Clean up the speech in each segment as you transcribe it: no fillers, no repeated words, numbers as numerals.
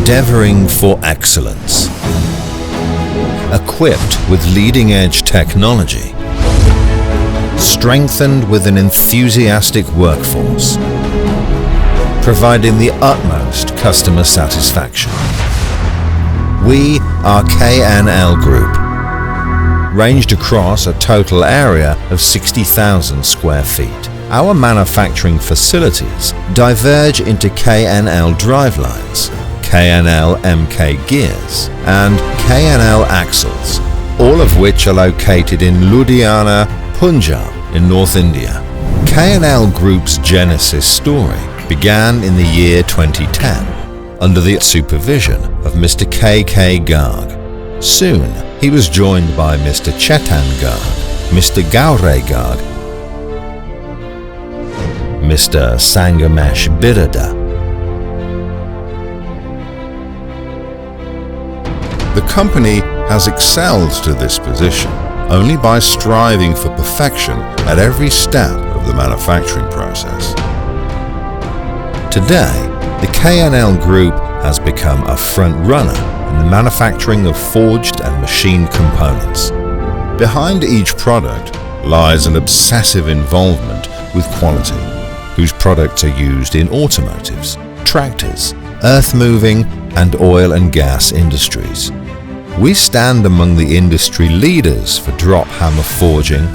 endeavoring for excellence. Equipped with leading-edge technology, strengthened with an enthusiastic workforce, providing the utmost customer satisfaction. We are KNL Group, ranged across a total area of 60,000 square feet. Our manufacturing facilities diverge into KNL drivelines, KNL MK gears, and KNL axles, all of which are located in Ludhiana, Punjab in North India. KNL Group's genesis story began in the year 2010 under the supervision of Mr. K.K. Garg. Soon, he was joined by Mr. Chetan Garg, Mr. Gaure Garg, Mr. Sangamesh Birada. The company has excelled to this position only by striving for perfection at every step of the manufacturing process. Today, the KNL Group has become a front-runner in the manufacturing of forged and machined components. Behind each product lies an obsessive involvement with quality, whose products are used in automotives, tractors, earth-moving and oil and gas industries. We stand among the industry leaders for drop hammer forging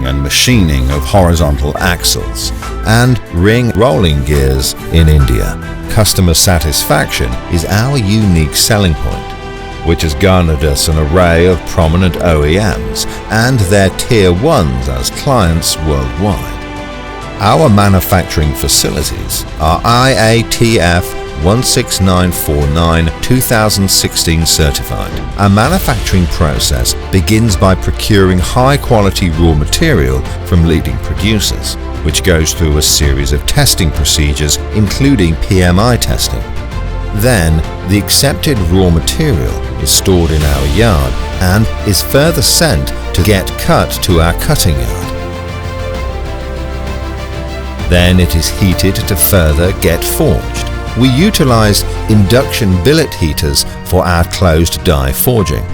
and machining of horizontal axles, and ring rolling gears in India. Customer satisfaction is our unique selling point, which has garnered us an array of prominent OEMs and their Tier 1s as clients worldwide. Our manufacturing facilities are IATF 16949-2016 certified. Our manufacturing process begins by procuring high-quality raw material from leading producers, which goes through a series of testing procedures including PMI testing. Then, the accepted raw material is stored in our yard and is further sent to get cut to our cutting yard. Then it is heated to further get forged. We utilize induction billet heaters for our closed die forging.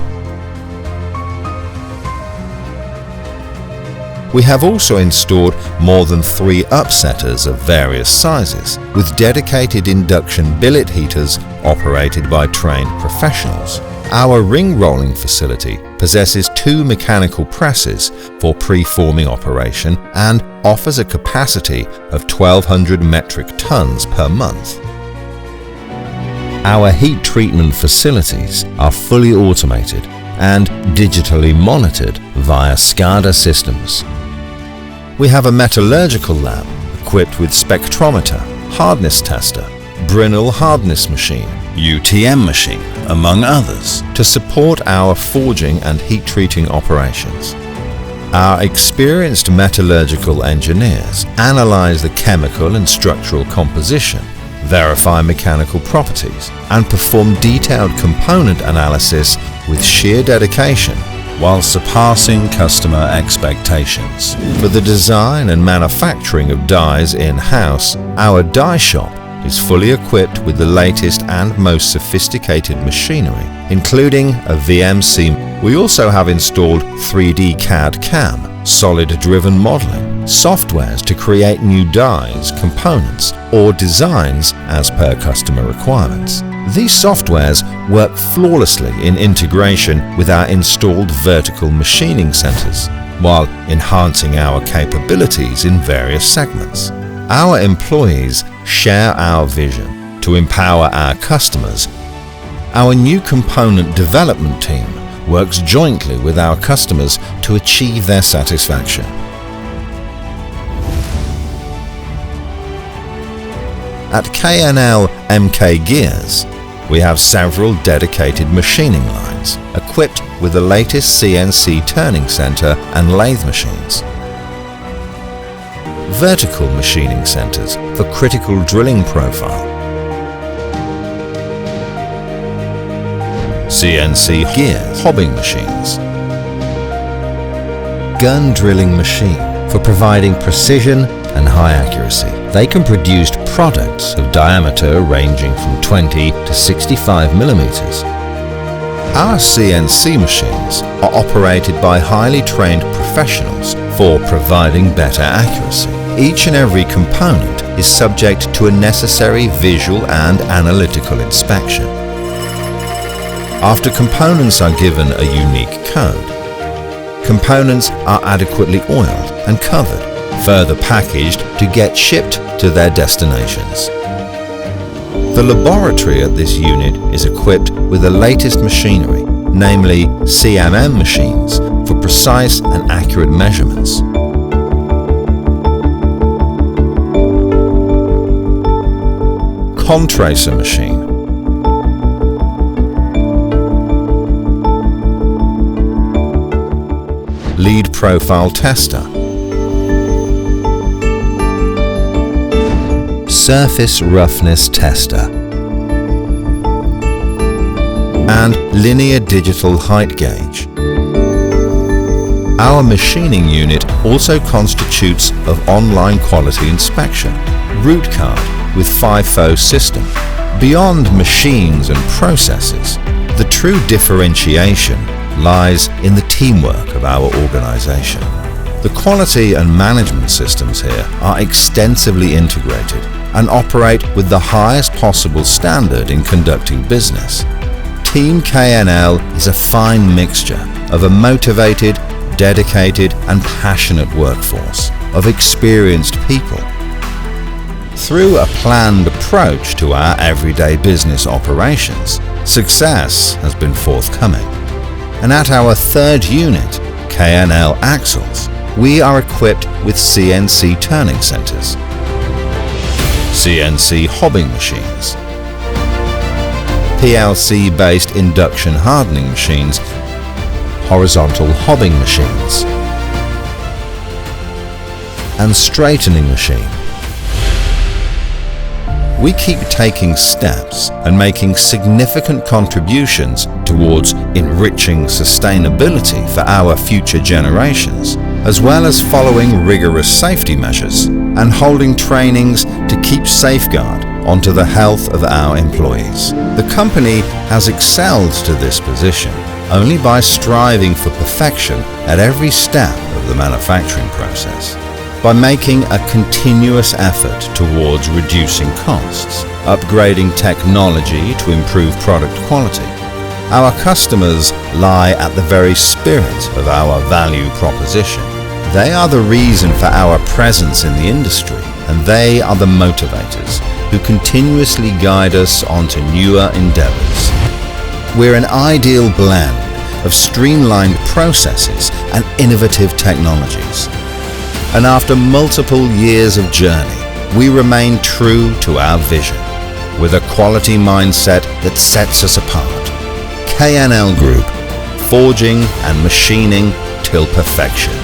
We have also installed more than 3 upsetters of various sizes with dedicated induction billet heaters operated by trained professionals. Our ring rolling facility possesses 2 mechanical presses for pre-forming operation and offers a capacity of 1,200 metric tons per month. Our heat treatment facilities are fully automated and digitally monitored via SCADA systems. We have a metallurgical lab equipped with spectrometer, hardness tester, Brinell hardness machine, UTM machine, among others, to support our forging and heat treating operations. Our experienced metallurgical engineers analyze the chemical and structural composition, verify mechanical properties, and perform detailed component analysis with sheer dedication while surpassing customer expectations. For the design and manufacturing of dies in-house, our die shop is fully equipped with the latest and most sophisticated machinery, including a VMC. We also have installed 3D CAD/CAM, solid-driven modeling, softwares to create new dies, components, or designs as per customer requirements. These softwares work flawlessly in integration with our installed vertical machining centers, while enhancing our capabilities in various segments. Our employees share our vision to empower our customers. Our new component development team works jointly with our customers to achieve their satisfaction. At KNL MK Gears, we have several dedicated machining lines equipped with the latest CNC turning center and lathe machines. Vertical machining centers for critical drilling profile. CNC gears, hobbing machines. Gun drilling machine for providing precision and high accuracy. they can produce products of diameter ranging from 20 to 65 millimeters. Our CNC machines are operated by highly trained professionals for providing better accuracy. Each and every component is subject to a necessary visual and analytical inspection. After components are given a unique code, components are adequately oiled and covered, further packaged to get shipped to their destinations. The laboratory at this unit is equipped with the latest machinery, namely CMM machines, for precise and accurate measurements. Contracer machine. Lead profile tester. Surface roughness tester. And linear digital height gauge. Our machining unit also constitutes of online quality inspection, root card with FIFO system. Beyond machines and processes, the true differentiation lies in the teamwork of our organization. The quality and management systems here are extensively integrated and operate with the highest possible standard in conducting business. Team KNL is a fine mixture of a motivated, dedicated and passionate workforce of experienced people. Through a planned approach to our everyday business operations, success has been forthcoming. And at our third unit, KNL Axles, we are equipped with CNC turning centers, CNC hobbing machines, PLC-based induction hardening machines, horizontal hobbing machines, and straightening machine. We keep taking steps and making significant contributions towards enriching sustainability for our future generations, as well as following rigorous safety measures and holding trainings to keep safeguard onto the health of our employees. The company has excelled to this position only by striving for perfection at every step of the manufacturing process. By making a continuous effort towards reducing costs, upgrading technology to improve product quality. Our customers lie at the very spirit of our value proposition. They are the reason for our presence in the industry, and they are the motivators who continuously guide us onto newer endeavors. We're an ideal blend of streamlined processes and innovative technologies. And after multiple years of journey, we remain true to our vision, with a quality mindset that sets us apart. KNL Group, forging and machining till perfection.